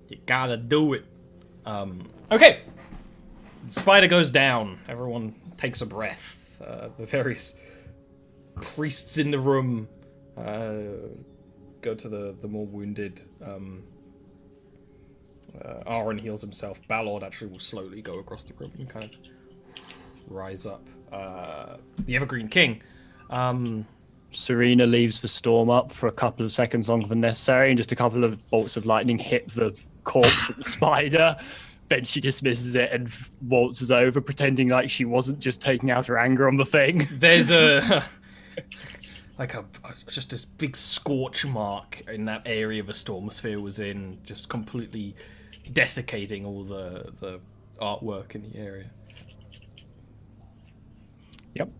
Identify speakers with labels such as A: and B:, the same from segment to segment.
A: You gotta do it. Okay. The spider goes down. Everyone takes a breath. The various priests in the room go to the more wounded. Aaron heals himself. Ballard actually will slowly go across the room and kind of rise up. The Evergreen King.
B: Serena leaves the storm up for a couple of seconds longer than necessary, and just a couple of bolts of lightning hit the corpse of the spider. Then she dismisses it and waltzes over, pretending like she wasn't just taking out her anger on the thing.
A: There's a just this big scorch mark in that area the storm sphere was in, just completely desiccating all the artwork in the area.
B: Yep.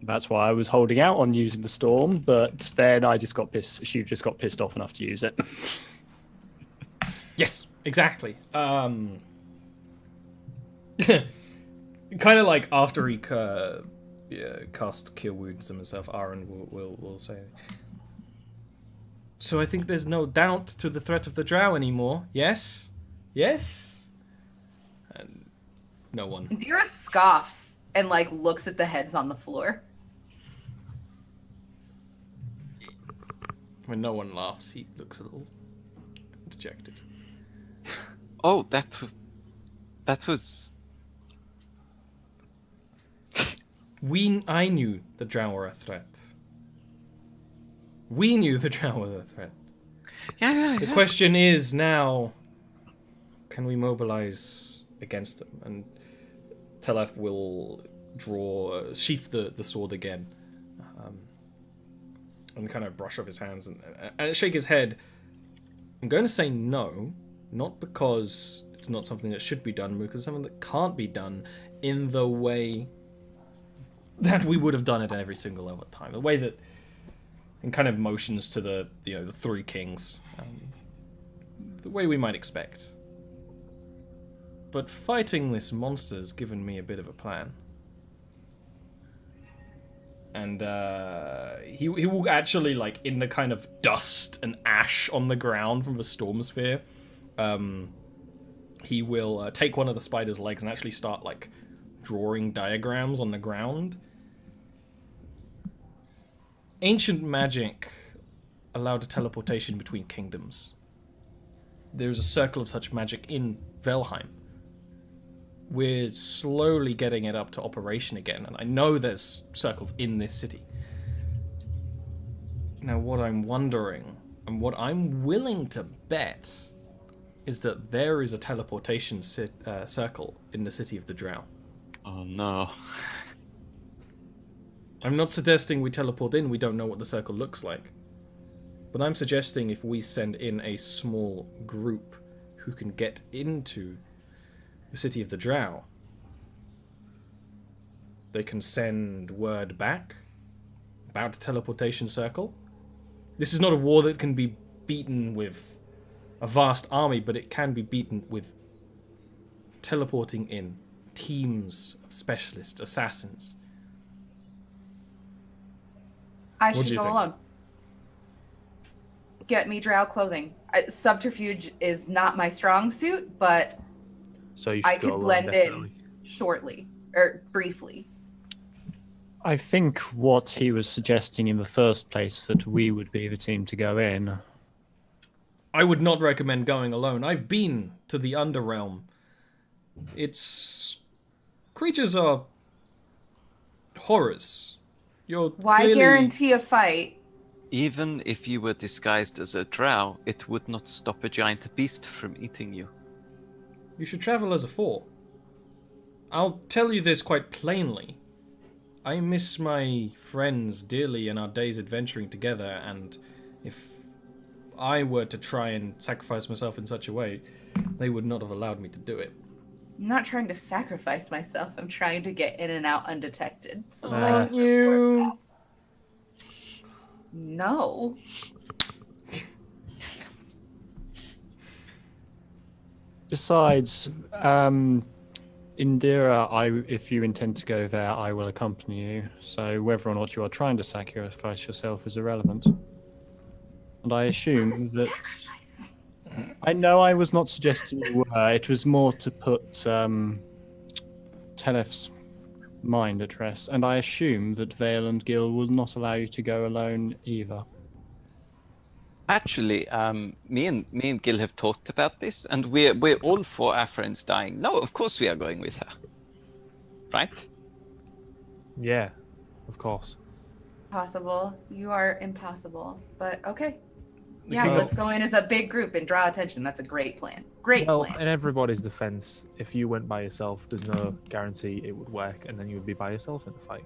B: That's why I was holding out on using the storm, but then I just got pissed. She just got pissed off enough to use it.
A: Yes, exactly. Kind of like after he cast Cure Wounds on himself, Aaron will say, "So I think there's no doubt to the threat of the drow anymore. Yes, yes." And no one.
C: Dira scoffs and like looks at the heads on the floor.
A: When no one laughs, he looks a little dejected.
D: Oh, that was.
A: I knew the drow were a threat. We knew the drow were a threat.
D: Yeah.
A: The question is now, can we mobilize against them? And Telef will sheath the sword again, and kind of brush off his hands and shake his head. I'm going to say no, not because it's not something that should be done, but because it's something that can't be done in the way that we would have done it every single other time. The way that, and kind of motions to the three kings, the way we might expect. But fighting this monster has given me a bit of a plan. And he will actually, like, in the kind of dust and ash on the ground from the storm sphere, he will take one of the spider's legs and actually start, like, drawing diagrams on the ground. Ancient magic allowed a teleportation between kingdoms. There's a circle of such magic in Velheim. We're slowly getting it up to operation again, and I know there's circles in this city. Now, what I'm wondering, and what I'm willing to bet, is that there is a teleportation circle in the city of the Drow.
D: Oh no.
A: I'm not suggesting we teleport in, we don't know what the circle looks like. But I'm suggesting if we send in a small group who can get into the city of the Drow, they can send word back about the teleportation circle. This is not a war that can be beaten with a vast army, but it can be beaten with teleporting in teams of specialist assassins.
C: I
A: What do
C: should
A: you
C: go
A: think?
C: alone. Get me drow clothing. Subterfuge is not my strong suit, but
E: So you should
C: I
E: go
C: could
E: alone,
C: blend
E: definitely.
C: in shortly or briefly.
B: I think what he was suggesting in the first place, that we would be the team to go in.
A: I would not recommend going alone. I've been to the Underrealm. Creatures are horrors.
C: Why
A: clearly...
C: guarantee a fight?
D: Even if you were disguised as a drow, it would not stop a giant beast from eating you.
A: You should travel as a four. I'll tell you this quite plainly. I miss my friends dearly in our days adventuring together, and if I were to try and sacrifice myself in such a way, they would not have allowed me to do it.
C: I'm not trying to sacrifice myself. I'm trying to get in and out undetected. So that I
A: Aren't
C: can
A: you?
C: report back. No.
B: Besides, Indira, if you intend to go there, I will accompany you. So whether or not you are trying to sacrifice yourself is irrelevant. And I assume that...
C: Sacrifice.
B: I know I was not suggesting you were. It was more to put Telef's mind at rest. And I assume that Vale and Gil will not allow you to go alone either.
D: Actually, me and Gil have talked about this, and we're all for our friends dying. No, of course we are going with her. Right?
E: Yeah, of course.
C: Possible. You are impossible. But okay.
A: The
C: Yeah,
A: king
C: let's
A: of-
C: go in as a big group and draw attention. That's a great plan. Great
E: Well,
C: plan.
E: in everybody's defense, if you went by yourself, there's no guarantee it would work, and then you would be by yourself in the fight.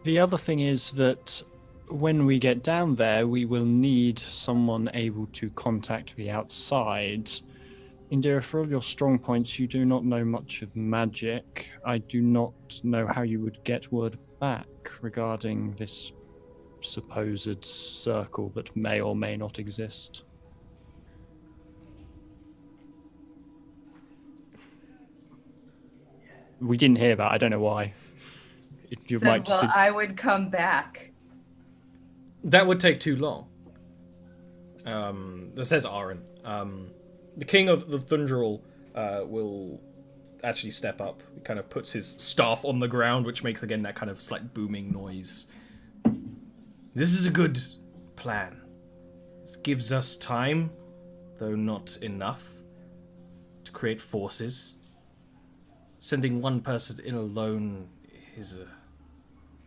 B: The other thing is that when we get down there, we will need someone able to contact the outside. Indira, for all your strong points, you do not know much of magic. I do not know how you would get word back regarding this supposed circle that may or may not exist. We didn't hear that. I don't know why. You
C: Said,
B: might just...
C: well, I would come back.
A: That would take too long. That says Aaron. The king of the Thunderal will actually step up. He kind of puts his staff on the ground, which makes again that kind of slight booming noise. This is a good plan. This gives us time, though not enough, to create forces. Sending one person in alone is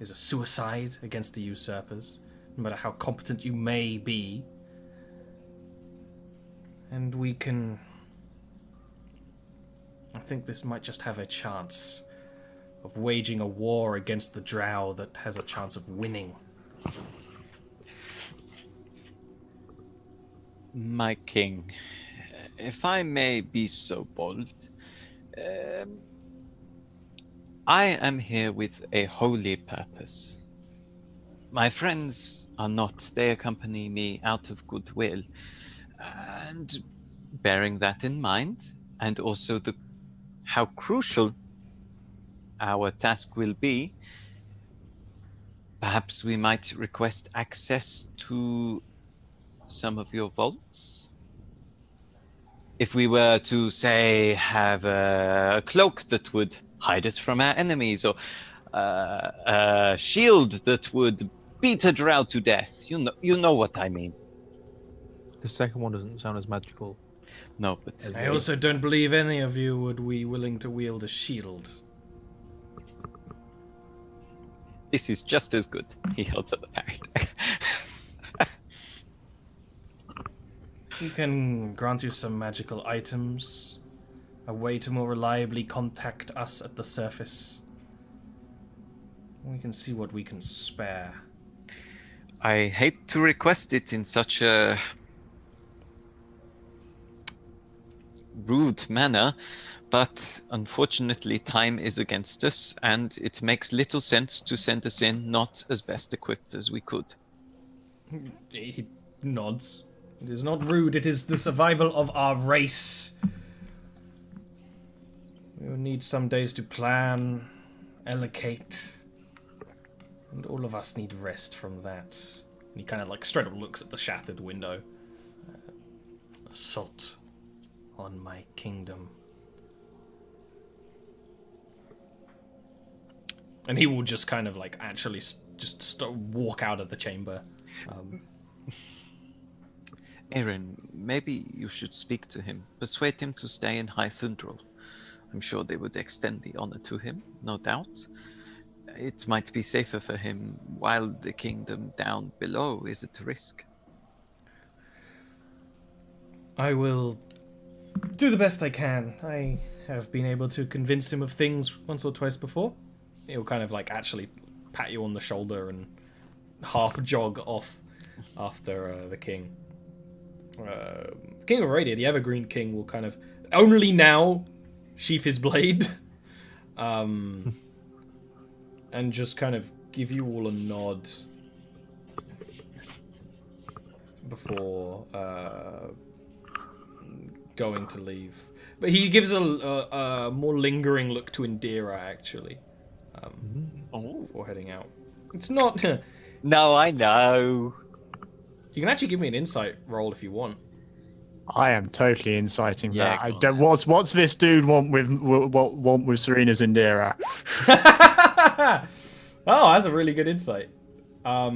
A: a suicide against the usurpers, no matter how competent you may be. And we can... I think this might just have a chance of waging a war against the drow that has a chance of winning.
D: My king, if I may be so bold, I am here with a holy purpose. My friends are not, they accompany me out of goodwill. And bearing that in mind, and also how crucial our task will be, perhaps we might request access to some of your vaults. If we were to, say, have a cloak that would hide us from our enemies, or a shield that would beat a drow to death. You know what I mean.
E: The second one doesn't sound as magical.
D: No, but
A: I also don't believe any of you would be willing to wield a shield.
D: this is just as good. He holds up the parry.
A: We can grant you some magical items, a way to more reliably contact us at the surface. We can see what we can spare.
D: I hate to request it in such a rude manner, but unfortunately time is against us, and it makes little sense to send us in not as best equipped as we could.
A: He nods. It is not rude, it is the survival of our race. We will need some days to plan, allocate, and all of us need rest from that. And he kind of like straight up looks at the shattered window. Assault on my kingdom. And he will just kind of like actually walk out of the chamber.
D: Aaron, maybe you should speak to him. Persuade him to stay in High Thundral. I'm sure they would extend the honor to him, no doubt. It might be safer for him while the kingdom down below is at risk.
A: I will do the best I can. I have been able to convince him of things once or twice before. He'll kind of like actually pat you on the shoulder and half jog off after the king. King of Aradia, the Evergreen King, will kind of only now sheath his blade, and just kind of give you all a nod before going to leave. But he gives a more lingering look to Indira, actually, before heading out. It's not...
D: No, I know.
A: You can actually give me an insight roll if you want.
B: I am totally inciting
D: Yeah,
B: that. I
D: go on
B: don't, what's this dude want with Serena's Indira?
A: Oh, that's a really good insight.
D: I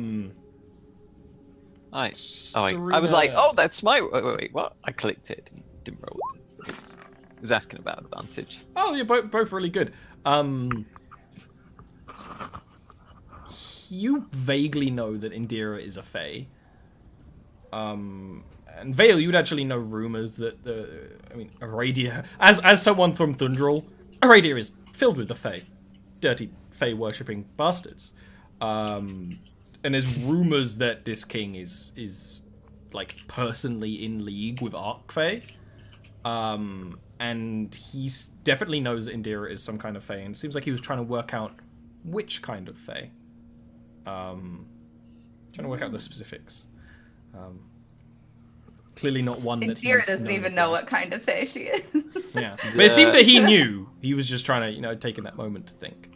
D: was like, oh, that's my. Wait, what? I clicked it. Didn't roll it. It was asking about advantage.
A: Oh, you're both really good. You vaguely know that Indira is a fae. And Vale, you'd actually know rumors that Aradia, as someone from Thundral, Aradia is filled with the fae, dirty fae worshipping bastards. And there's rumors that this king is like personally in league with Arcfae. And he definitely knows that Indira is some kind of fae, and it seems like he was trying to work out which kind of fae. Trying to work out the specifics. Clearly not one that
C: Indira
A: he's
C: doesn't
A: known
C: even
A: for.
C: know what kind of fae she is.
A: Yeah, but it seemed that he knew. He was just trying to, taking that moment to think.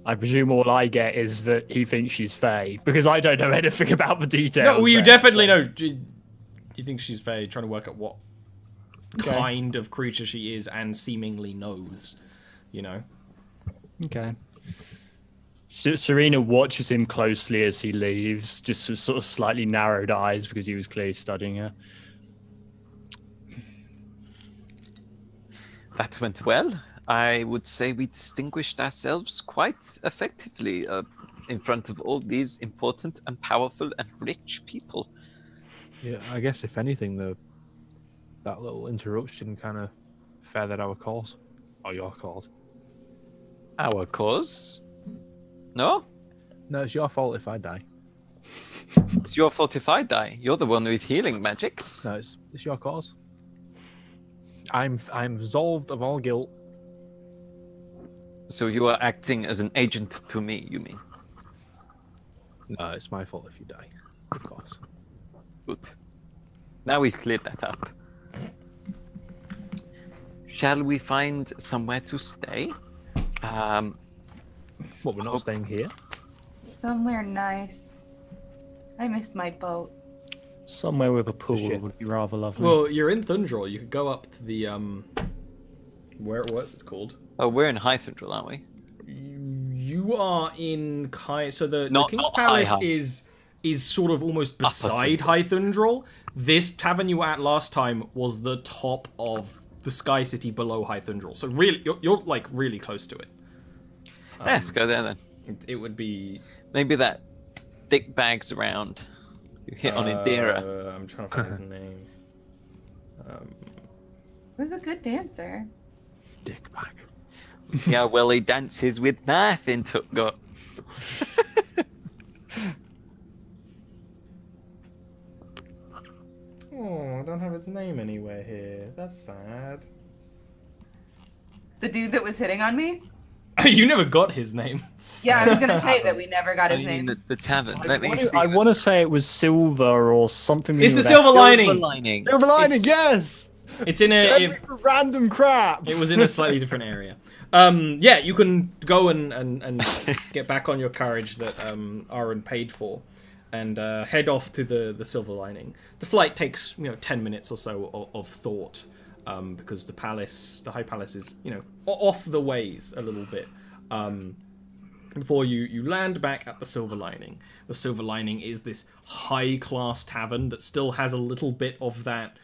B: I presume all I get is that he thinks she's Fae, because I don't know anything about the details.
A: No, well, you
B: there,
A: definitely
B: so-
A: know. Do you think she's fae? Trying to work out what kind of creature she is, and seemingly knows.
B: Okay. Serena watches him closely as he leaves, just with sort of slightly narrowed eyes because he was clearly studying her.
D: That went well. I would say we distinguished ourselves quite effectively in front of all these important and powerful and rich people.
E: Yeah, I guess if anything, that little interruption kind of feathered our cause, or your cause.
D: Our cause? No?
E: No, it's your fault if I die.
D: It's your fault if I die. You're the one with healing magics.
E: No, it's your cause. I'm absolved of all guilt.
D: So you are acting as an agent to me, you mean?
E: No, it's my fault if you die, of course.
D: Good. Now we've cleared that up. Shall we find somewhere to stay?
E: What, we're not staying here?
C: Somewhere nice. I miss my boat.
B: Somewhere with a pool
E: Shit.
B: would be rather lovely.
A: Well, you're in Thundral. You could go up to the what's it called?
D: Oh, we're in High Thundral, aren't we?
A: You are in Kai. So the
D: Not
A: King's
D: High
A: Palace
D: High.
A: is sort of almost beside
D: Thundral.
A: High Thundral. This tavern you were at last time was the top of the Sky City below High Thundral. So really, you're like really close to it.
D: Yes, go there then.
A: It would be.
D: Maybe that thick bag's around. You hit on Indira.
A: I'm trying to find his name.
C: Who's a good dancer?
E: Dick back.
D: See how well he dances with knife in Tutgut.
A: Oh, I don't have his name anywhere here. That's sad.
C: The dude that was hitting on me?
A: You never got his name.
C: Yeah, I was gonna say that we never got
D: Oh,
C: his
D: you mean
C: name.
D: the tavern? Let me see.
B: I want to say it was silver or something.
A: It's the
B: with
A: silver
B: that.
A: lining.
D: Silver lining.
B: Silver lining,
A: It's-
B: yes.
A: It's in a.
B: Every random crap.
A: It was in a slightly different area. Yeah, you can go and get back on your carriage that Aaron paid for, and head off to the Silver Lining. The flight takes 10 minutes or so of thought, because the High Palace is off the ways a little bit. Before you land back at the Silver Lining. The Silver Lining is this high-class tavern that still has a little bit of that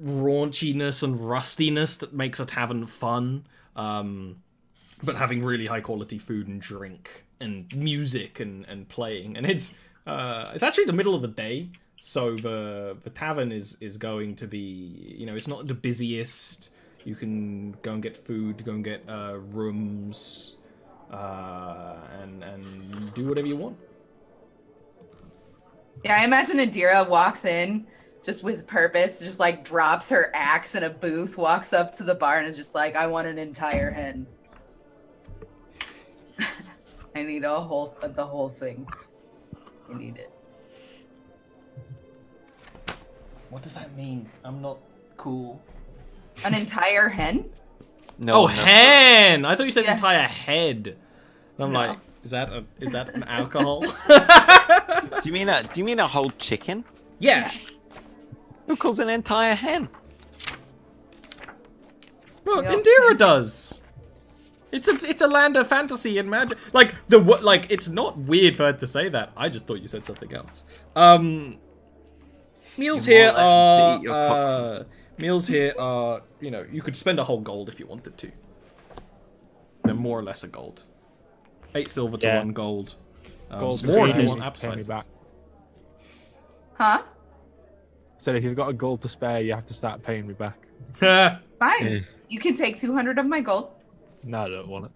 A: raunchiness and rustiness that makes a tavern fun, but having really high-quality food and drink and music and playing. And it's actually the middle of the day, so the tavern is going to be, it's not the busiest. You can go and get food, go and get rooms, and do whatever you want.
C: Yeah, I imagine Indira walks in just with purpose, just like drops her axe in a booth, walks up to the bar and is just like, I want an entire hen. I need the whole thing. I need it.
A: What does that mean? I'm not cool.
C: An entire hen?
D: No,
A: Oh, hen! I thought you said
C: Yeah.
A: entire head. And I'm
C: No.
A: like, is that an alcohol?
D: Do you mean a whole chicken?
A: Yeah.
D: Who calls an entire hen?
A: Well,
C: Yep.
A: Indira does. It's a land of fantasy and magic. Like it's not weird for her to say that. I just thought you said something else. Meals
D: You're
A: here
D: more likely to
A: are
D: eat your cockles.
A: meals here are, you could spend a whole gold if you wanted to. They're more or less a gold. 8 silver to
B: Yeah.
A: 1 gold.
E: Gold
A: More if
E: to
A: you
E: spare,
A: want
E: pay me
A: appetizers.
E: back.
C: Huh?
E: Said if you've got a gold to spare, you have to start paying me back.
C: Fine. You can take 200 of my gold.
E: No, I don't want it.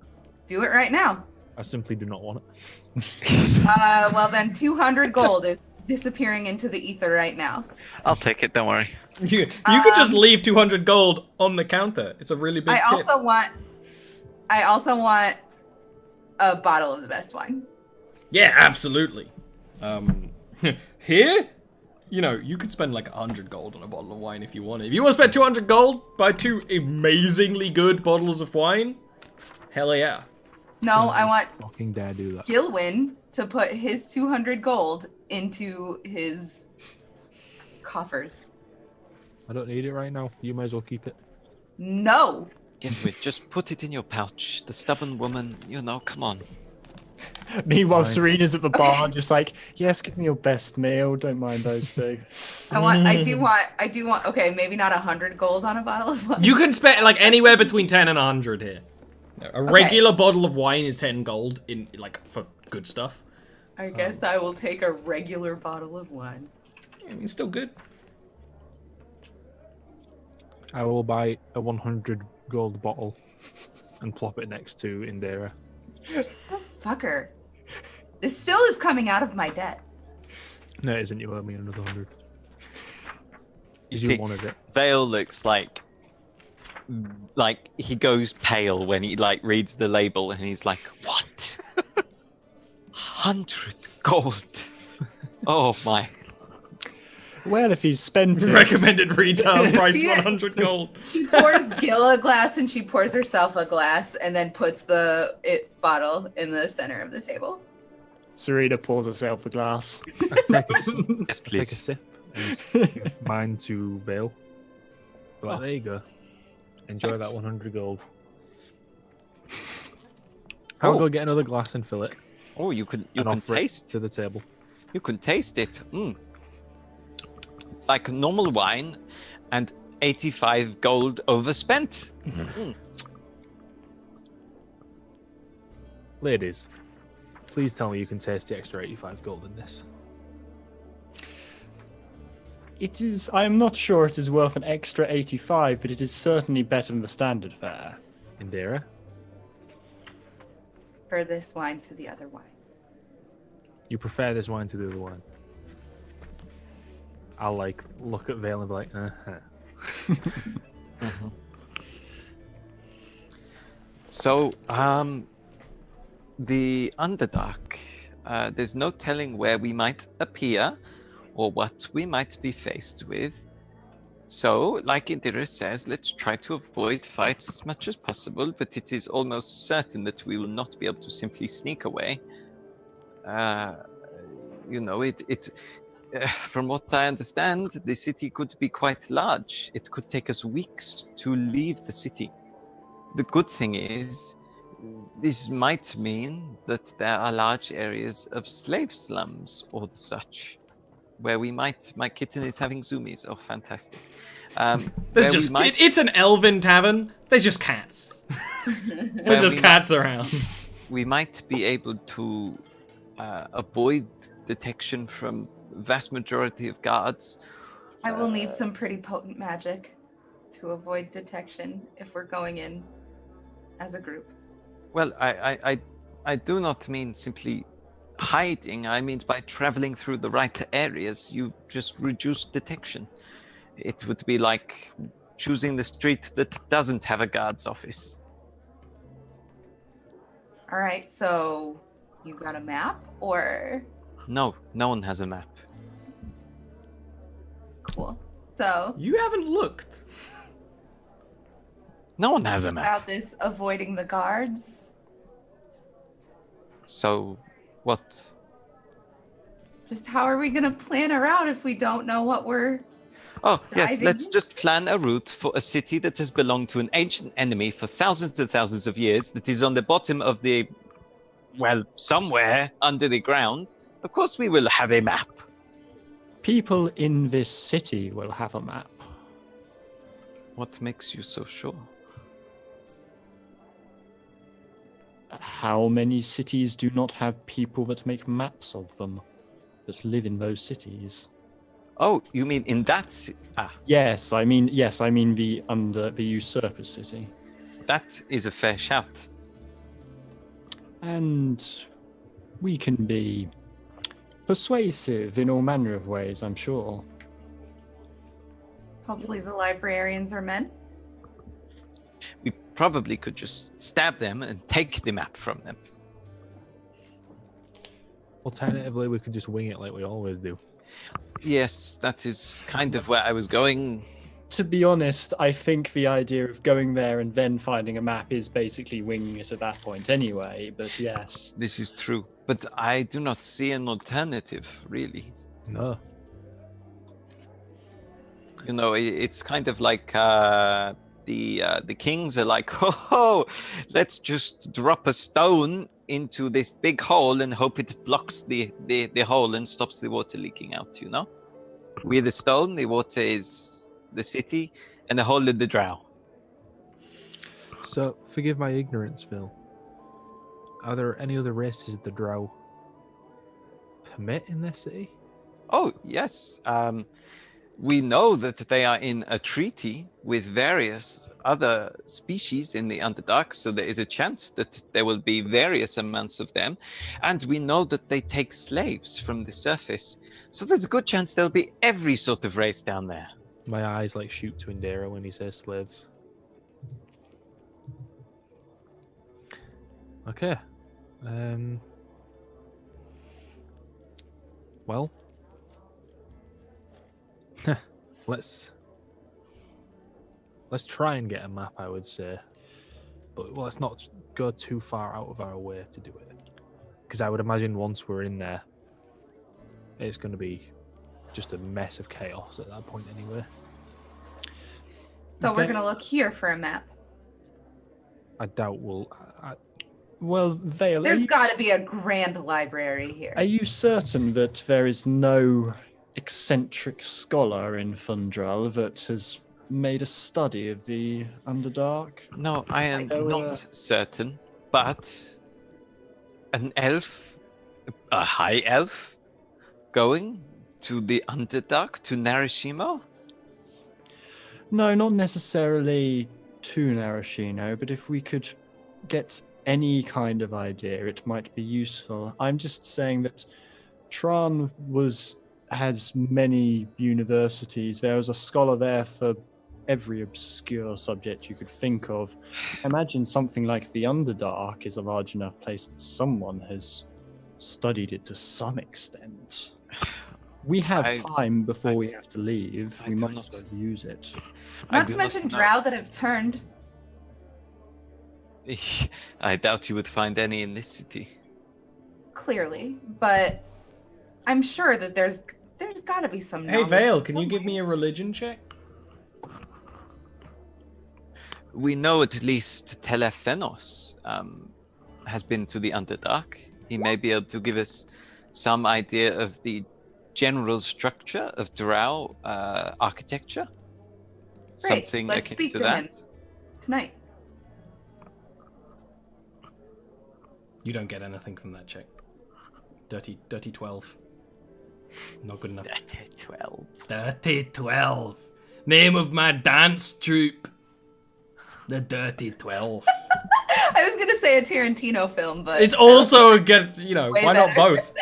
C: Do it right now.
E: I simply do not want it.
C: Well then 200 gold is disappearing into the ether right now.
D: I'll take it. Don't worry.
A: You could just leave 200 gold on the counter. It's a really big
C: I
A: tip.
C: also want a bottle of the best wine.
A: Yeah, absolutely. Here, you could spend like 100 gold on a bottle of wine if you wanted. If you want to spend 200 gold, buy 2 amazingly good bottles of wine. Hell yeah.
C: No, I want
E: Fucking dare do that.
C: Gilwyn to put his 200 gold into his coffers.
E: I don't need it right now. You might as well keep it.
C: No.
D: Gilwyn, just put it in your pouch. The stubborn woman, come on.
B: Meanwhile,
E: Fine.
B: Serena's at the bar, just like, yes, give me your best meal. Don't mind those two.
C: I do want, okay, maybe not 100 gold on a bottle of wine.
A: You can spend like anywhere between 10 and 100 here. A regular bottle of wine is 10 gold for good stuff.
C: I guess I will take a regular bottle of wine.
A: I mean, still good.
E: I will buy a 100 gold bottle and plop it next to Indira.
C: You're a fucker. This still is coming out of my debt.
E: No, it isn't. You owe me another 100.
D: You
E: You
D: see,
E: wanted it.
D: Vale looks like he goes pale when he reads the label and he's like, what? 100 gold. Oh my.
B: Well, if he's spent it.
A: Recommended retail price
C: Yeah.
A: 100 gold.
C: She pours Gil a glass and she pours herself a glass and then puts the bottle in the center of the table.
B: Serena pours herself a glass.
E: Take a, s-
D: Yes,
E: take a
D: please.
E: sip. And give mine to Vale. But there you go. Enjoy
D: Thanks.
E: that 100 gold. I'll
D: Oh.
E: go get another glass and fill it.
D: Oh, you can
E: and offer it
D: taste.
E: to the table.
D: You can taste it. It's like normal wine and 85 gold overspent.
E: Ladies, please tell me you can taste the extra 85 gold in this.
B: It is. I am not sure it is worth an extra 85, but it is certainly better than the standard fare.
E: Indira?
C: For this wine to the other wine.
E: You prefer this wine to the other wine? I'll look at Vale and be like,
D: So, the Underdark, there's no telling where we might appear or what we might be faced with. So, like Indira says, let's try to avoid fights as much as possible, but it is almost certain that we will not be able to simply sneak away. From what I understand, the city could be quite large. It could take us weeks to leave the city. The good thing is, this might mean that there are large areas of slave slums or the such, where we might. My kitten is having zoomies. Oh, fantastic!
A: It's an elven tavern. There's just cats. There's just cats around.
D: We might be able to avoid detection from vast majority of guards.
C: I will need some pretty potent magic to avoid detection if we're going in as a group.
D: Well, I do not mean simply hiding. I mean by traveling through the right areas, you just reduce detection. It would be like choosing the street that doesn't have a guard's office.
C: All right, so you got a map or
D: No one has a map.
C: cool. So
A: You haven't looked.
D: No one has a map.
C: about this avoiding the guards.
D: So, what?
C: Just how are we gonna plan a route if we don't know what we're...
D: Oh, yes,
C: Diving
D: let's
C: in?
D: just plan a route for a city that has belonged to an ancient enemy for thousands and thousands of years, that is on the bottom of the, well, somewhere under the ground. Of course we will have a map.
B: People in this city will have a map.
D: What makes you so sure?
B: How many cities do not have people that make maps of them, that live in those cities?
D: Oh, you mean in that
B: Yes, I mean the usurper city.
D: that is a fair shout.
B: And we can be persuasive in all manner of ways, I'm sure.
C: Hopefully the librarians are men.
D: We probably could just stab them and take the map from them.
E: Alternatively, we could just wing it like we always do.
D: Yes, that is kind of where I was going.
B: To be honest, I think the idea of going there and then finding a map is basically winging it at that point anyway, but yes.
D: This is true. But I do not see an alternative, really.
E: No.
D: You know, it's kind of like the kings are like, oh, let's just drop a stone into this big hole and hope it blocks the hole and stops the water leaking out, you know? We're the stone, the water is the city, and the hole in the drow.
E: So, forgive my ignorance, Phil. Are there any other races the drow permit in their city?
D: Oh, yes. We know that they are in a treaty with various other species in the Underdark, so there is a chance that there will be various amounts of them. And we know that they take slaves from the surface. So there's a good chance there'll be every sort of race down there.
E: My eyes like shoot to Indira when he says slaves. Okay. Well. Let's try and get a map, I would say. But let's not go too far out of our way to do it. Because I would imagine once we're in there, it's going to be just a mess of chaos at that point anyway.
C: So we're gonna look here for a map.
E: I doubt we'll...
B: Well, Vale,
C: There's gotta be a grand library here.
B: are you certain that there is no eccentric scholar in Thundral that has made a study of the Underdark?
D: No, I am not certain, but an elf, a high elf, going to the Underdark, to Narashimo?
B: No, not necessarily to Narashino, but if we could get any kind of idea, it might be useful. I'm just saying that Tran has many universities. There was a scholar there for every obscure subject you could think of. Imagine something like the Underdark is a large enough place that someone has studied it to some extent. We have time before we have to leave. We might as well use it.
C: Not to mention drow that have turned.
D: I doubt you would find any in this city.
C: Clearly, but I'm sure that there's got to be some.
A: Hey Vale, can you give me a religion check?
D: We know at least Telephenos has been to the Underdark. He may be able to give us some idea of the general structure of drow architecture.
C: Great.
D: Something
C: Let's
D: akin
C: speak
D: to
C: to
D: that.
C: him tonight.
A: You don't get anything from that check. Dirty 12. Not good enough.
D: Dirty 12.
A: Dirty 12. Name of my dance troupe. The Dirty 12.
C: I was gonna say a Tarantino film, but
A: It's also a good,
C: Way
A: why not
C: better.
A: both?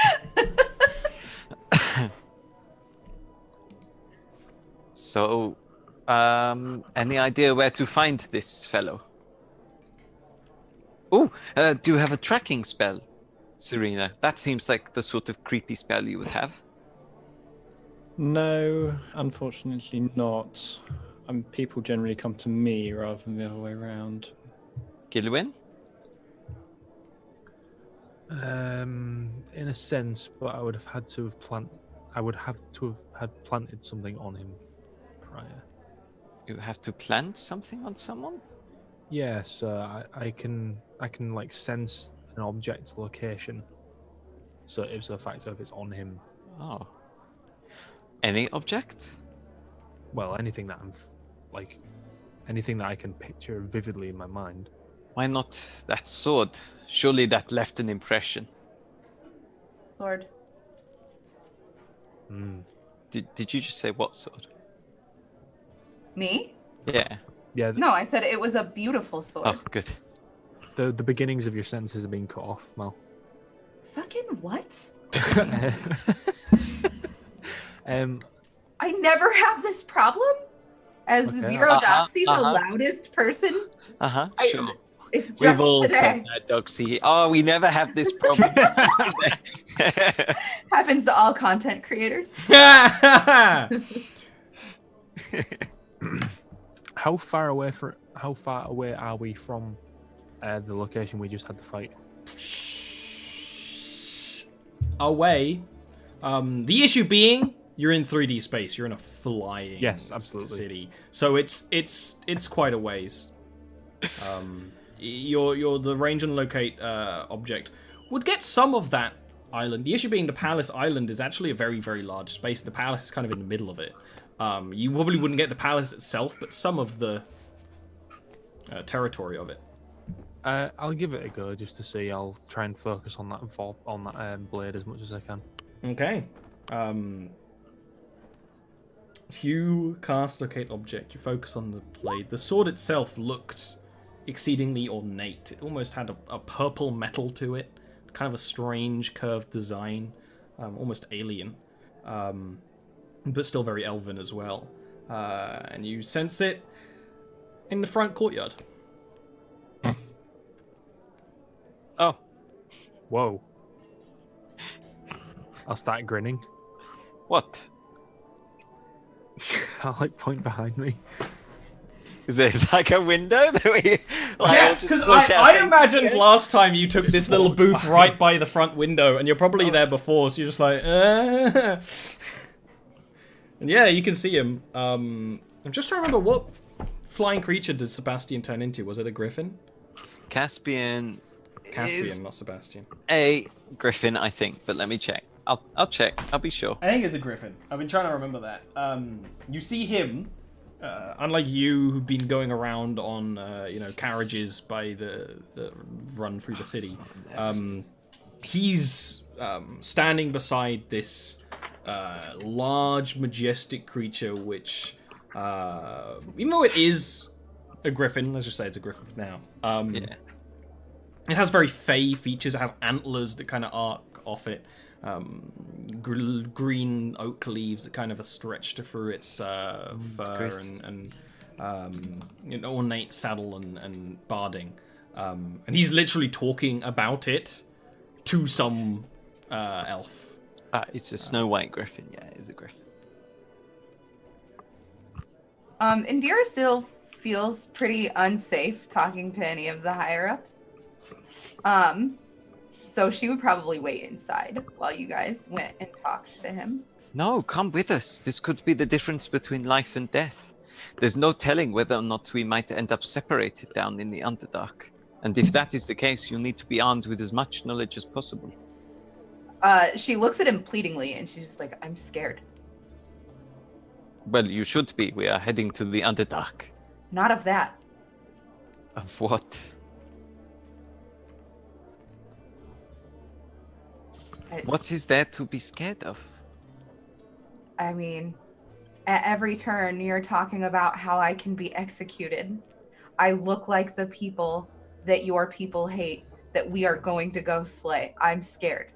D: So, any idea where to find this fellow? Oh, do you have a tracking spell, Serena? That seems like the sort of creepy spell you would have.
B: No, unfortunately not. People generally come to me rather than the other way around.
D: Gilwyn?
E: in a sense, but I would have had to have I would have to have had planted something on him prior.
D: You have to plant something on someone?
E: Yeah, so I can like sense an object's location. So it's a factor if it's on him.
D: Oh. Any object?
E: Well, anything that anything that I can picture vividly in my mind.
D: Why not that sword? Surely that left an impression.
C: Lord.
D: Did you just say what sword?
C: Me?
D: Yeah.
E: Yeah,
C: No, I said it was a beautiful sword.
D: Oh, good.
E: the beginnings of your senses are being cut off, Mal.
C: Fucking what?
E: I
C: never have this problem. As
E: Okay.
C: Zero Doxy, the loudest person.
D: Sure.
C: It's just
D: We've all
C: today.
D: said that, Doxy. Oh, we never have this problem.
C: Happens to all content creators.
E: How far away are we from the location we just had the fight?
A: Away. The issue being, you're in 3D space. You're in a flying city, so it's quite a ways. Your the range and locate object would get some of that island. The issue being the Palace Island is actually a very, very large space. The palace is kind of in the middle of it. You probably wouldn't get the palace itself, but some of the territory of it.
E: I'll give it a go just to see. I'll try and focus on that blade as much as I can.
A: Okay. You cast locate object. You focus on the blade. The sword itself looked exceedingly ornate. It almost had a purple metal to it, kind of a strange curved design, almost alien, but still very elven as well. And you sense it in the front courtyard.
D: Oh.
E: Whoa. I'll start grinning.
D: What?
E: I'll point behind me.
D: Is there like a window that we
A: Yeah, because I imagined last time you took this little booth right by the front window, and you're probably there before, so you're just like, And yeah, you can see him. I'm just trying to remember, what flying creature did Sebastian turn into? Was it a griffin?
D: Caspian,
A: not Sebastian.
D: A griffin, I think, but let me check. I'll check. I'll be sure.
A: I think it's a griffin. I've been trying to remember that. You see him, unlike you, who've been going around on carriages by the run through the city. He's standing beside this large, majestic creature, which, even though it is a griffin, let's just say it's a griffin for now.
D: Yeah.
A: It has very fey features. It has antlers that kind of arc off it. Green oak leaves that kind of are stretched through its fur and an ornate saddle and barding. And he's literally talking about it to some elf.
D: It's a snow white griffin. Yeah, it's a griffin.
C: Indira still feels pretty unsafe talking to any of the higher ups. So she would probably wait inside while you guys went and talked to him.
D: No, come with us. This could be the difference between life and death. There's no telling whether or not we might end up separated down in the Underdark. And if that is the case, you'll need to be armed with as much knowledge as possible.
C: She looks at him pleadingly, and she's just like, I'm scared.
D: Well, you should be. We are heading to the Underdark.
C: Not of that.
D: Of what? What is there to be scared of?
C: I mean, at every turn, you're talking about how I can be executed. I look like the people that your people hate, that we are going to go slay. I'm scared.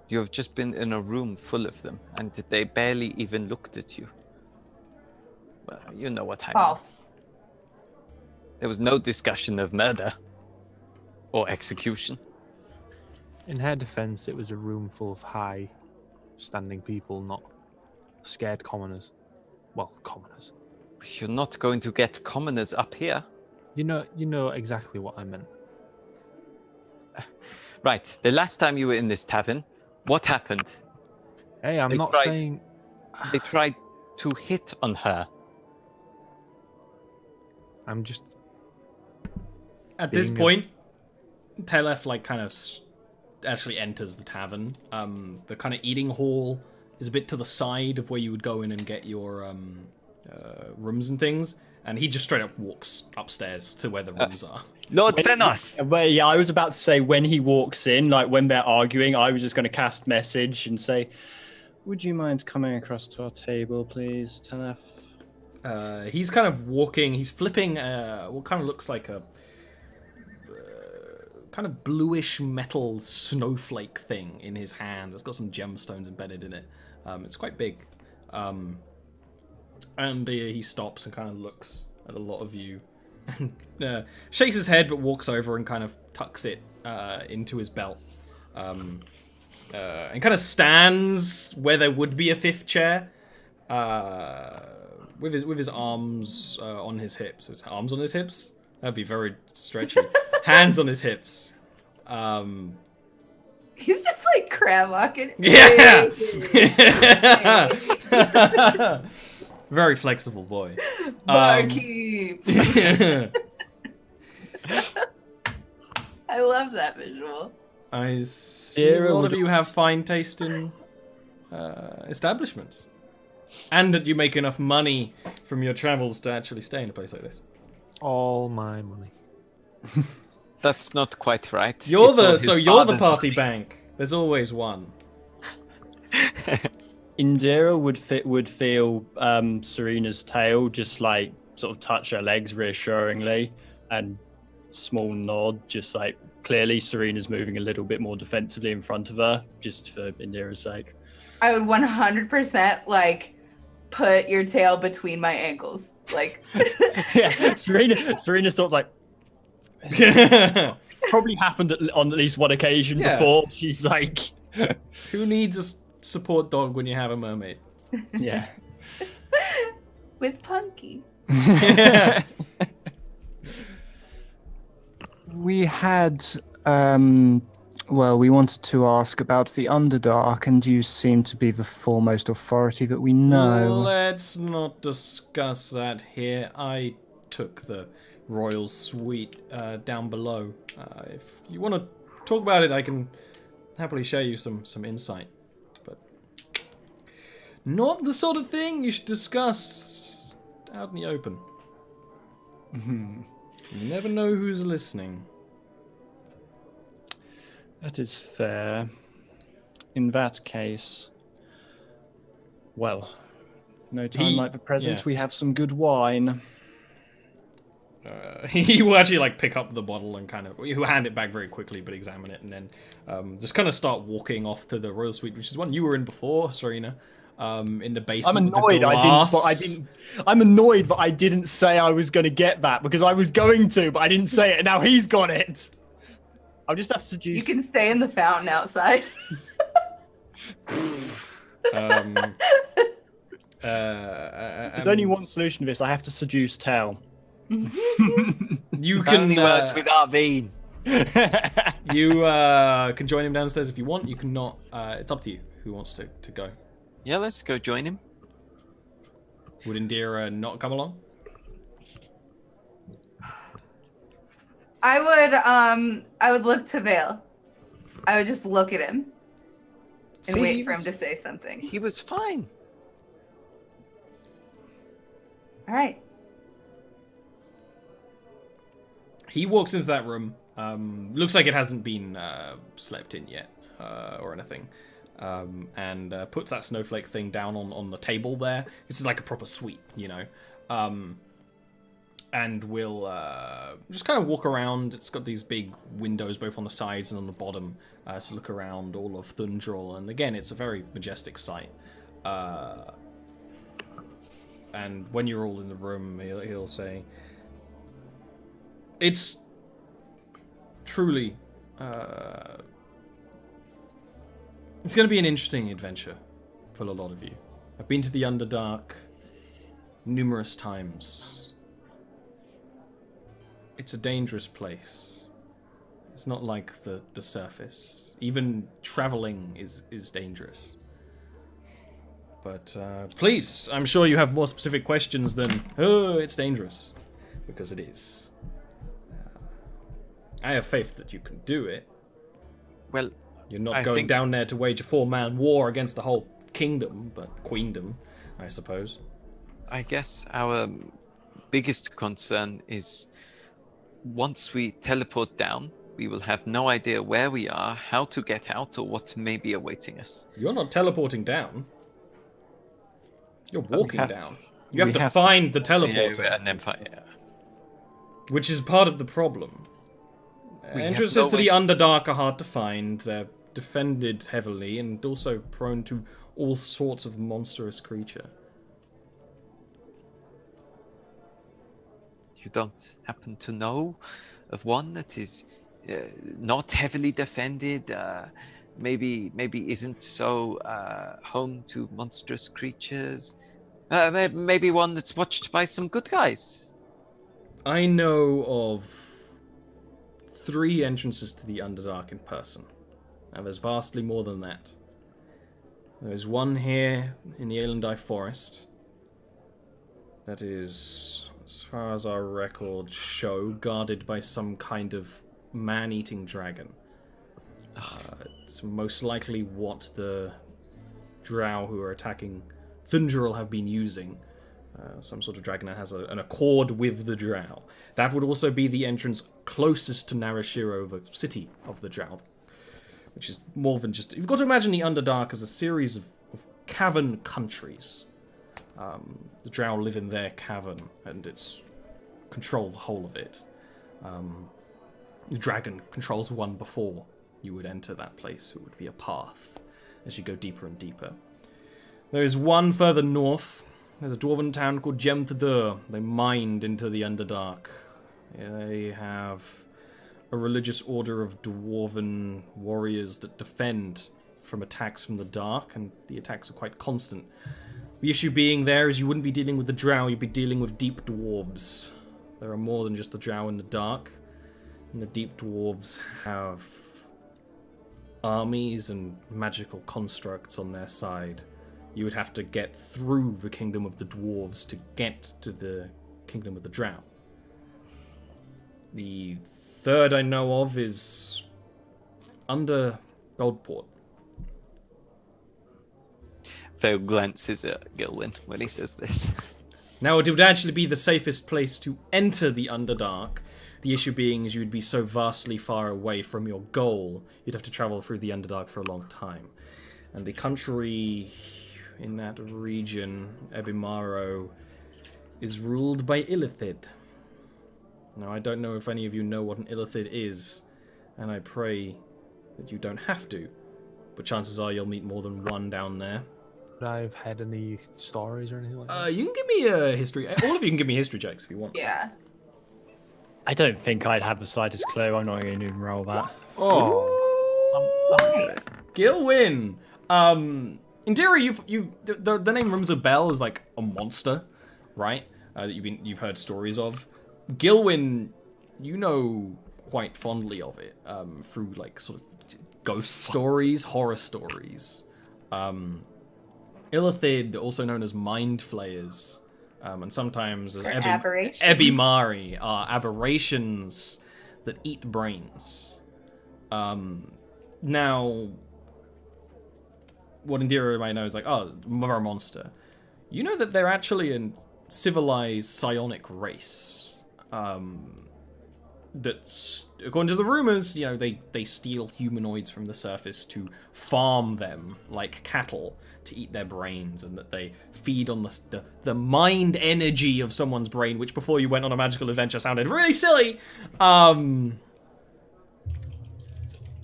D: You have just been in a room full of them, and they barely even looked at you. Well, you know what I mean.
C: False.
D: There was no discussion of murder or execution.
E: In her defense, it was a room full of high-standing people, not scared commoners. Well, commoners.
D: You're not going to get commoners up here.
E: You know exactly what I meant.
D: Right. The last time you were in this tavern, what happened?
E: Hey, I'm
D: They
E: not
D: tried-
E: saying.
D: They tried to hit on her.
E: I'm just.
A: At this
E: Being a-
A: point, Telef like kind of actually enters the tavern. The kind of eating hall is a bit to the side of where you would go in and get your rooms and things, and he just straight up walks upstairs to where the rooms are.
D: Lord Thenos!
B: Well, yeah, I was about to say when he walks in, like when they're arguing, I was just going to cast message and say, "Would you mind coming across to our table, please, Telef?"
A: He's kind of walking. He's flipping what kind of looks like a kind of bluish metal snowflake thing in his hand. It's got some gemstones embedded in it. It's quite big. And he stops and kind of looks at a lot of you and shakes his head but walks over and kind of tucks it into his belt. And kind of stands where there would be a fifth chair with his arms on his hips. His arms on his hips? That'd be very stretchy. Hands on his hips.
C: He's just like crab walking.
A: Yeah! Very flexible boy.
C: Barkeep. I love that visual.
A: I see a lot of you have fine taste in establishments. And that you make enough money from your travels to actually stay in a place like this.
E: All my money.
D: That's not quite right.
A: You're
D: It's all
A: the
D: his
A: you're the
D: father's
A: party
D: money.
A: bank. There's always one.
B: Indira would feel Serena's tail just like sort of touch her legs reassuringly, and small nod, just like clearly Serena's moving a little bit more defensively in front of her, just for Indira's sake.
C: I would 100% like put your tail between my ankles. Like
B: Yeah, Serena sort of like probably happened on at least one occasion
A: Yeah.
B: before. She's like,
A: Who needs a support dog when you have a mermaid?
B: yeah.
C: with Punky.
F: We had, well, we wanted to ask about the Underdark, and you seem to be the foremost authority that we know.
A: Let's not discuss that here. I took the royal suite down below. If you want to talk about it, I can happily share you some insight. But not the sort of thing you should discuss out in the open. You never know who's listening.
B: That is fair. In that case, well, no time like the present.
A: yeah.
B: We have some good wine.
A: He will actually like pick up the bottle and kind of he'll hand it back very quickly, but examine it and then just kind of start walking off to the royal suite, which is one you were in before, Serena. In the basement.
B: I'm
A: with the
B: annoyed.
A: glass.
B: I'm annoyed that I didn't say I was going to get that, because I was going to, but I didn't say it, and now he's got it. I'll just have to
C: You
B: seduce.
C: can stay in the fountain outside.
B: There's only one solution to this. I have to seduce Tal.
A: You
D: Only
A: can
D: works with Arvine.
A: you can join him downstairs if you want. You cannot. It's up to you who wants to go.
D: Yeah, let's go join him.
A: Would Indira not come along?
C: I would look to Vale. I would just look at him and
D: See,
C: wait
D: he
C: for him
D: was-
C: to say something.
D: He was fine.
C: All right.
A: He walks into that room. Looks like it hasn't been slept in yet or anything. And puts that snowflake thing down on the table there. This is like a proper suite, you know. And we'll just kind of walk around. It's got these big windows both on the sides and on the bottom to look around all of Thundral. And again, it's a very majestic sight. And when you're all in the room, he'll say, it's truly... it's going to be an interesting adventure for a lot of you. I've been to the Underdark numerous times. It's a dangerous place. It's not like the surface. Even traveling is dangerous. But please, I'm sure you have more specific questions than, oh, it's dangerous. Because it is. I have faith that you can do it.
D: Well,
A: You're not
D: I
A: going
D: think-
A: down there to wage a 4-man war against the whole kingdom, but queendom, I suppose.
D: I guess our biggest concern is once we teleport down, we will have no idea where we are, how to get out, or what may be awaiting us.
A: You're not teleporting down. You're walking
F: have-
A: down. You have
F: we
A: to
F: have-
A: find the teleporter,
D: Yeah, and then
A: which is part of the problem.
D: We have
A: Entrances
D: no
A: to the
D: way
A: Underdark are hard to find. They're defended heavily and also prone to all sorts of monstrous creature.
D: You don't happen to know of one that is not heavily defended, maybe isn't so home to monstrous creatures, maybe one that's watched by some good guys.
A: I know of 3 entrances to the Underdark in person. And there's vastly more than that. There's one here in the Aelendai Forest. That is, as far as our records show, guarded by some kind of man-eating dragon. It's most likely what the drow who are attacking Thundral have been using. Some sort of dragon that has an accord with the drow. That would also be the entrance closest to Narashiro, the city of the drow. Which is more than just... You've got to imagine the Underdark as a series of cavern countries. The drow live in their cavern, and it's control the whole of it. The dragon controls one before you would enter that place. It would be a path as you go deeper and deeper. There is one further north. There's a dwarven town called Gemthadur. They mined into the Underdark. They have a religious order of dwarven warriors that defend from attacks from the dark, and the attacks are quite constant. The issue being there is you wouldn't be dealing with the drow, you'd be dealing with deep dwarves. There are more than just the drow in the dark, and the deep dwarves have armies and magical constructs on their side. You would have to get through the kingdom of the dwarves to get to the kingdom of the drow. The third I know of is under Goldport.
D: Theo glances at Gilwyn when he says this.
A: Now, it would actually be the safest place to enter the Underdark. The issue being is you'd be so vastly far away from your goal, you'd have to travel through the Underdark for a long time. And the country in that region, Ebimaro, is ruled by Illithid. Now, I don't know if any of you know what an Illithid is, and I pray that you don't have to, but chances are you'll meet more than one down there.
E: Would I have had any stories or anything like that?
A: You can give me a history. All of you can give me history checks if you want.
C: Yeah.
B: I don't think I'd have the slightest clue. I'm not going to even roll that.
C: Nice.
A: Gilwyn. In theory, the name rings a bell as like a monster, right? That you've heard stories of. Gilwyn, you know quite fondly of it through like sort of ghost stories, horror stories. Illithid, also known as mind flayers, and sometimes as
C: Aberrations.
A: Ebimari, are aberrations that eat brains. Now, what Indira might know is like, oh, they're a monster. You know that they're actually a civilized psionic race. That's, according to the rumors, you know, they steal humanoids from the surface to farm them like cattle to eat their brains, and that they feed on the mind energy of someone's brain, which before you went on a magical adventure sounded really silly.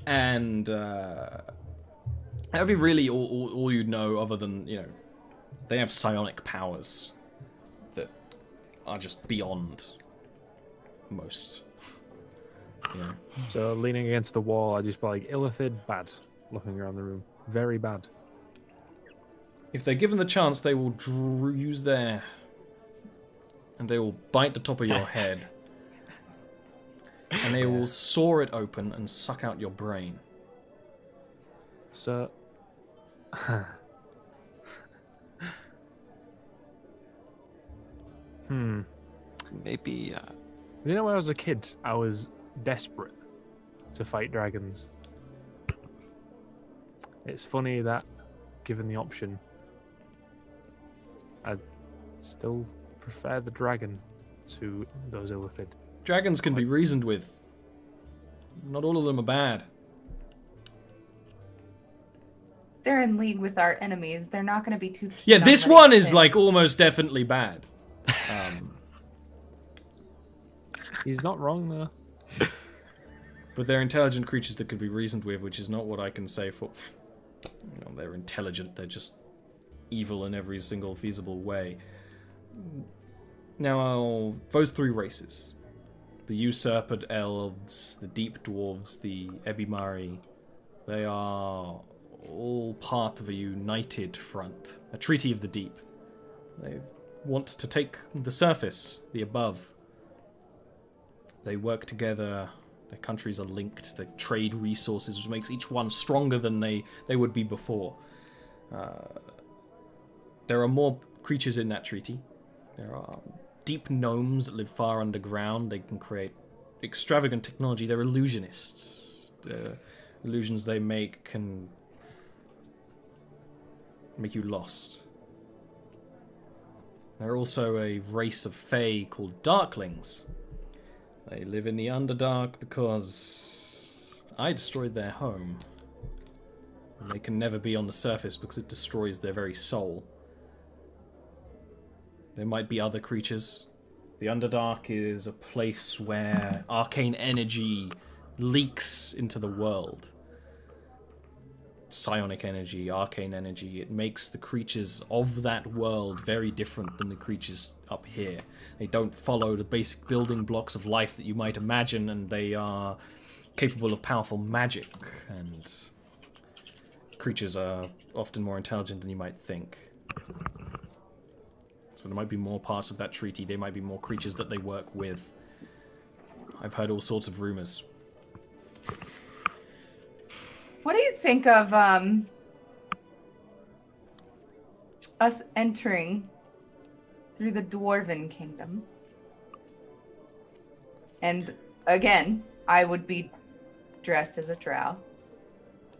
A: And that would be really all you'd know, other than, you know, they have psionic powers that are just beyond most. You know.
E: So leaning against the wall, I just be like, Illithid, bad. Looking around the room, very bad.
A: If they're given the chance, they will use and they will bite the top of your head. and they will saw it open and suck out your brain.
E: So,
D: Maybe.
E: you know, when I was a kid, I was desperate to fight dragons. It's funny that, given the option, I'd still prefer the dragon to those illithid.
A: Dragons can be reasoned with. Not all of them are bad.
C: They're in league with our enemies. They're not going to be too keen
A: Yeah,
C: on
A: this
C: letting
A: one
C: us
A: is
C: in.
A: like almost definitely bad.
E: He's not wrong though.
A: But they're intelligent creatures that could be reasoned with, which is not what I can say for... they're intelligent, they're just evil in every single feasible way. Now, those three races. The usurped elves, the deep dwarves, the Ebimari, they are all part of a united front. A treaty of the deep. They want to take the surface, the above. They work together, their countries are linked, they trade resources, which makes each one stronger than they would be before. There are more creatures in that treaty. There are deep gnomes that live far underground. They can create extravagant technology. They're illusionists. The illusions they make can make you lost. They're also a race of fae called Darklings. They live in the Underdark because I destroyed their home. And they can never be on the surface because it destroys their very soul. There might be other creatures. The Underdark is a place where arcane energy leaks into the world. Psionic energy, arcane energy. It makes the creatures of that world very different than the creatures up here. They don't follow the basic building blocks of life that you might imagine, and they are capable of powerful magic, and creatures are often more intelligent than you might think. So there might be more parts of that treaty. There might be more creatures that they work with. I've heard all sorts of rumors.
C: What do you think of us entering through the Dwarven Kingdom? And again, I would be dressed as a drow,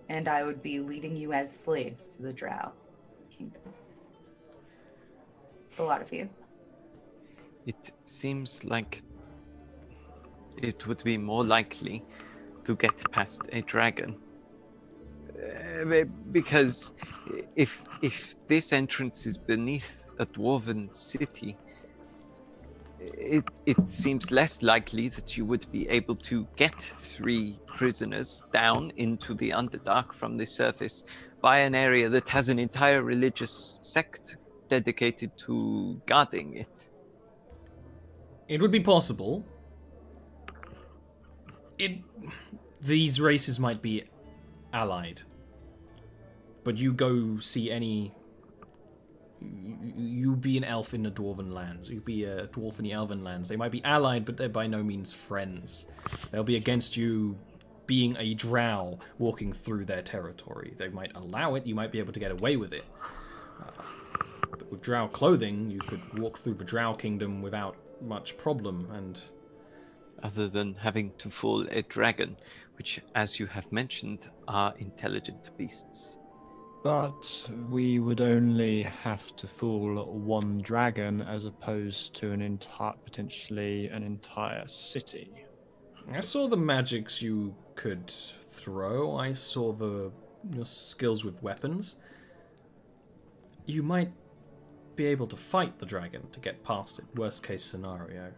C: and I would be leading you as slaves to the Drow Kingdom. A lot of you.
D: It seems like it would be more likely to get past a dragon. Because if this entrance is beneath a dwarven city, it seems less likely that you would be able to get 3 prisoners down into the Underdark from the surface by an area that has an entire religious sect dedicated to guarding it.
A: It would be possible. These races might be allied. But you go see any... You be an elf in the Dwarven lands. You be a dwarf in the Elven lands. They might be allied, but they're by no means friends. They'll be against you being a drow walking through their territory. They might allow it. You might be able to get away with it. But with drow clothing, you could walk through the drow kingdom without much problem, and...
D: Other than having to fool a dragon, which, as you have mentioned, are intelligent beasts.
F: But we would only have to fool one dragon as opposed to potentially an entire city.
A: I saw the magics you could throw. I saw your skills with weapons. You might be able to fight the dragon to get past it, worst case scenario.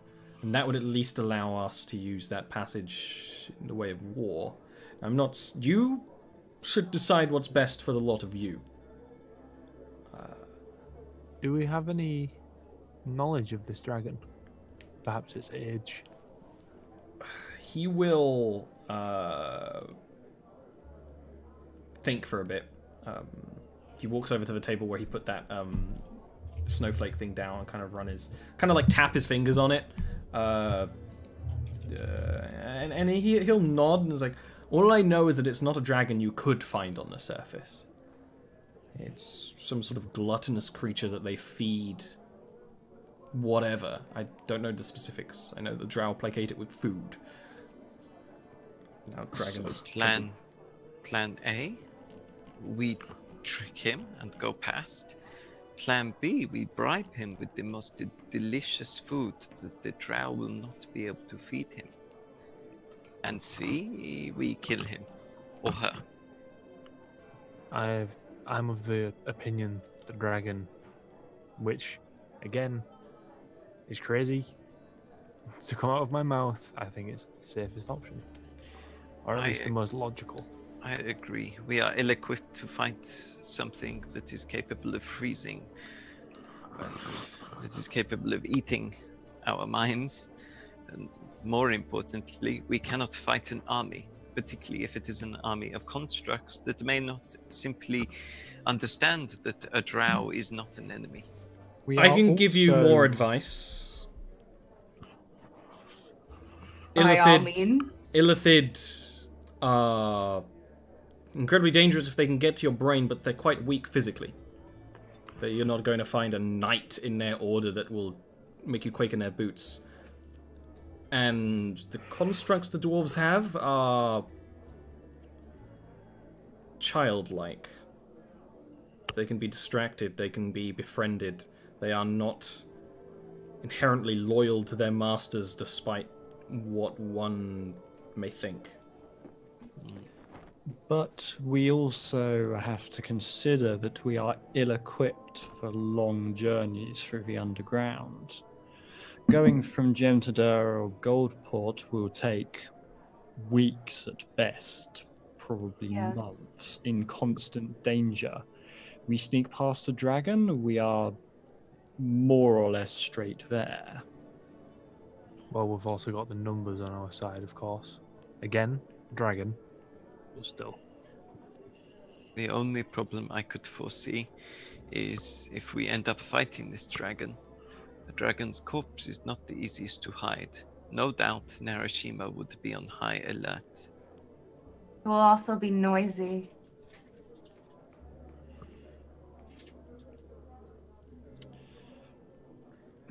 A: And that would at least allow us to use that passage in the way of war. You should decide what's best for the lot of you.
E: Do we have any knowledge of this dragon? Perhaps its age?
A: He will think for a bit. He walks over to the table where he put that snowflake thing down and kind of tap his fingers on it. and he'll nod and is like, all I know is that it's not a dragon you could find on the surface. It's some sort of gluttonous creature that they feed whatever. I don't know the specifics. I know the drow placate it with food. Now dragons.
D: So plan A, we trick him and go past. Plan B, we bribe him with the most delicious food that the drow will not be able to feed him. And C, we kill him or her.
E: I'm of the opinion the dragon, which again is crazy to come out of my mouth, I think it's the safest option, or at least the most logical.
D: I agree. We are ill-equipped to find something that is capable of freezing, that is capable of eating our minds, and more importantly, we cannot fight an army, particularly if it is an army of constructs that may not simply understand that a drow is not an enemy.
A: I can give you more advice.
C: By all means.
A: Illithid are incredibly dangerous if they can get to your brain, but they're quite weak physically. That you're not going to find a knight in their order that will make you quake in their boots. And the constructs the dwarves have are childlike. They can be distracted, they can be befriended. They are not inherently loyal to their masters despite what one may think.
F: But we also have to consider that we are ill-equipped for long journeys through the underground. Going from Gemtadar or Goldport will take weeks at best, probably months, in constant danger. We sneak past a dragon, we are more or less straight there.
E: Well, we've also got the numbers on our side, of course. Again, dragon, but still.
D: The only problem I could foresee is if we end up fighting this dragon. The dragon's corpse is not the easiest to hide. No doubt Narashima would be on high alert.
C: It will also be noisy.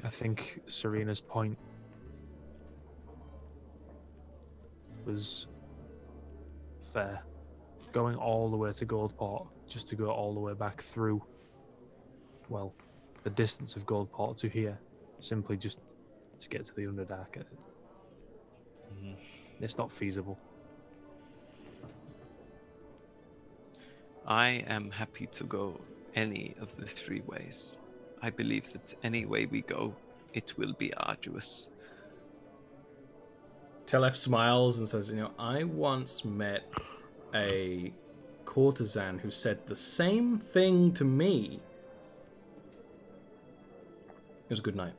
E: I think Serena's point was fair. Going all the way to Goldport just to go all the way back through, well, the distance of Goldport to here, simply just to get to the Underdark. It's not feasible.
D: I am happy to go any of the three ways. I believe that any way we go, it will be arduous.
A: Telef smiles and says, I once met a courtesan who said the same thing to me. It was a good night.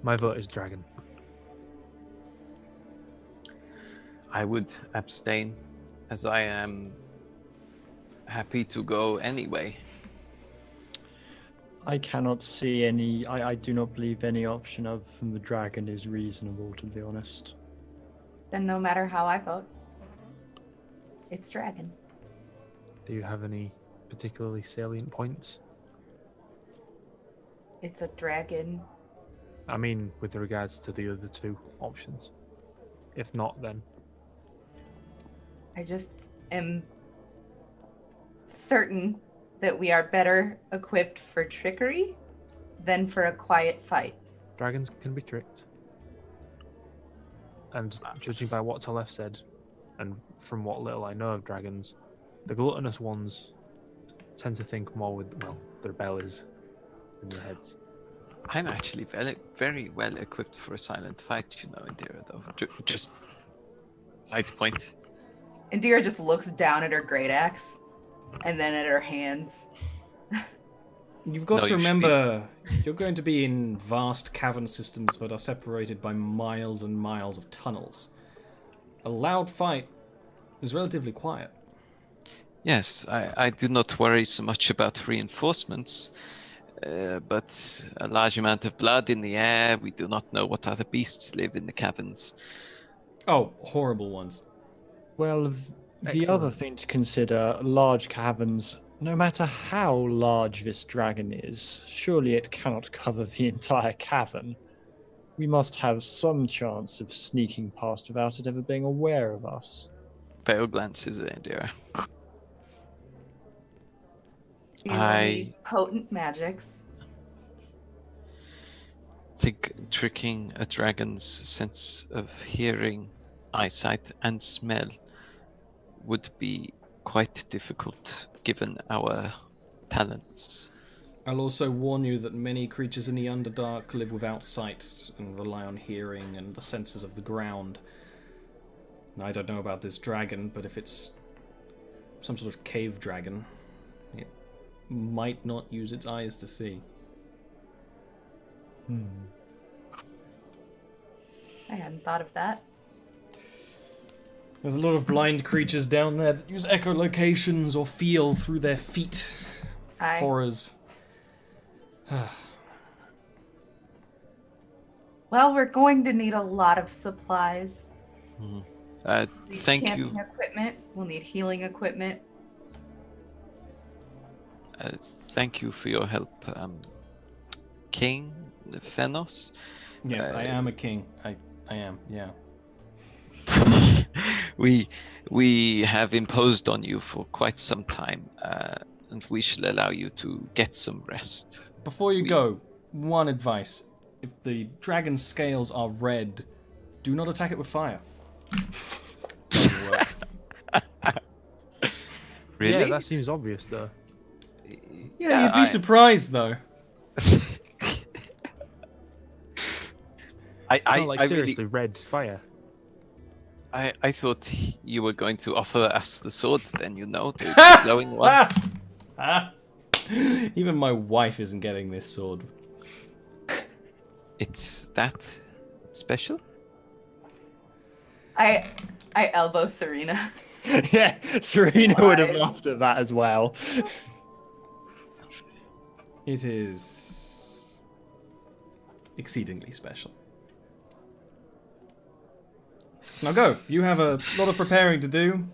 E: My vote is dragon.
D: I would abstain, as I am happy to go anyway.
F: I cannot see any. I do not believe any option other than the dragon is reasonable, to be honest.
C: Then no matter how I vote, it's dragon.
E: Do you have any particularly salient points?
C: It's a dragon.
E: I mean, with regards to the other two options. If not, then
C: I just am certain that we are better equipped for trickery than for a quiet fight.
E: dragons can be tricked. And judging by what Talef said, and from what little I know of dragons, the gluttonous ones tend to think more with, well, their bellies than their heads.
D: I'm actually very well equipped for a silent fight, Indira, though. Just side point.
C: Indira just looks down at her great axe and then at her hands.
A: You've got to remember, you're going to be in vast cavern systems that are separated by miles and miles of tunnels. A loud fight is relatively quiet.
D: Yes, I do not worry so much about reinforcements, but a large amount of blood in the air. We do not know what other beasts live in the caverns.
A: Oh, horrible ones.
F: Well, the other
E: Excellent.
F: thing to consider, large caverns, no matter how large this dragon is, surely it cannot cover the entire cavern. We must have some chance of sneaking past without it ever being aware of us.
D: Pale glances at Indira.
C: You will need potent magics.
D: Think tricking a dragon's sense of hearing, eyesight, and smell would be quite difficult given our talents.
A: I'll also warn you that many creatures in the Underdark live without sight and rely on hearing and the senses of the ground. I don't know about this dragon, but if it's some sort of cave dragon, it might not use its eyes to see.
C: I hadn't thought of that.
A: There's a lot of blind creatures down there that use echolocations or feel through their feet. Horrors.
C: Well, we're going to need a lot of supplies.
D: Thank you.
C: Camping equipment. We'll need healing equipment.
D: Thank you for your help, King Fenos.
A: Yes, I am a king. I am, yeah.
D: We have imposed on you for quite some time, and we shall allow you to get some rest.
A: Before you go, one advice. If the dragon's scales are red, do not attack it with fire. Doesn't work.
D: Really?
E: Yeah, that seems obvious though.
A: Yeah, you'd be surprised though.
E: Like seriously,
D: really,
E: red fire.
D: I thought you were going to offer us the sword, then the glowing one.
A: Even my wife isn't getting this sword.
D: It's that special?
C: I elbow Serena.
F: Yeah, Serena would have laughed at that as well.
A: It is exceedingly special. Now go. You have a lot of preparing to do.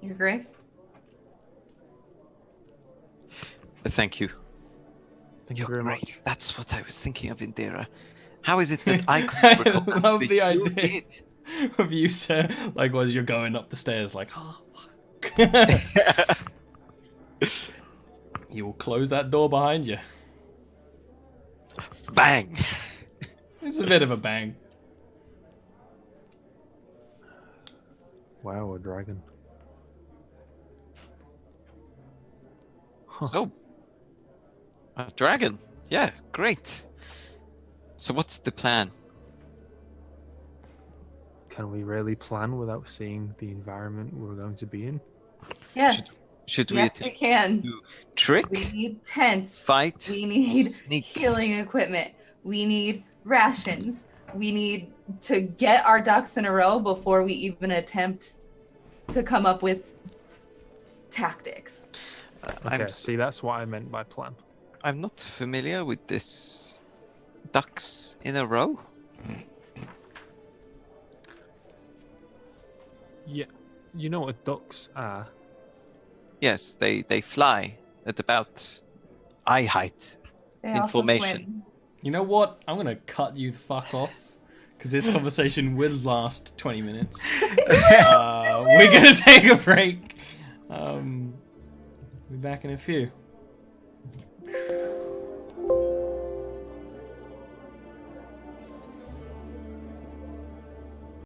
C: Your Grace?
D: Thank you.
E: Thank you very much.
D: That's what I was thinking of, Indira. How is it that I couldn't recall that,
A: love
D: but
A: the
D: you
A: idea.
D: did?
A: Of you, sir, like as you're going up the stairs, like, oh, fuck. You will close that door behind you.
D: Bang!
A: It's a bit of a bang.
E: Wow, a dragon.
D: So, a dragon. Yeah, great. So what's the plan?
E: Can we really plan without seeing the environment we're going to be in?
C: Yes.
D: Should we
C: Yes, we
D: attempt
C: can.
D: to trick,
C: We need tents.
D: fight,
C: We need
D: sneak?
C: healing equipment. We need rations. We need to get our ducks in a row before we even attempt to come up with tactics.
E: Okay, see, that's what I meant by plan.
D: I'm not familiar with this ducks in a row.
E: Yeah, you know what ducks are?
D: Yes, they fly at about eye height.
C: They also
D: Information.
C: swim.
A: You know what? I'm gonna cut you the fuck off because this conversation will last 20 minutes. We're gonna take a break. Be back in a few.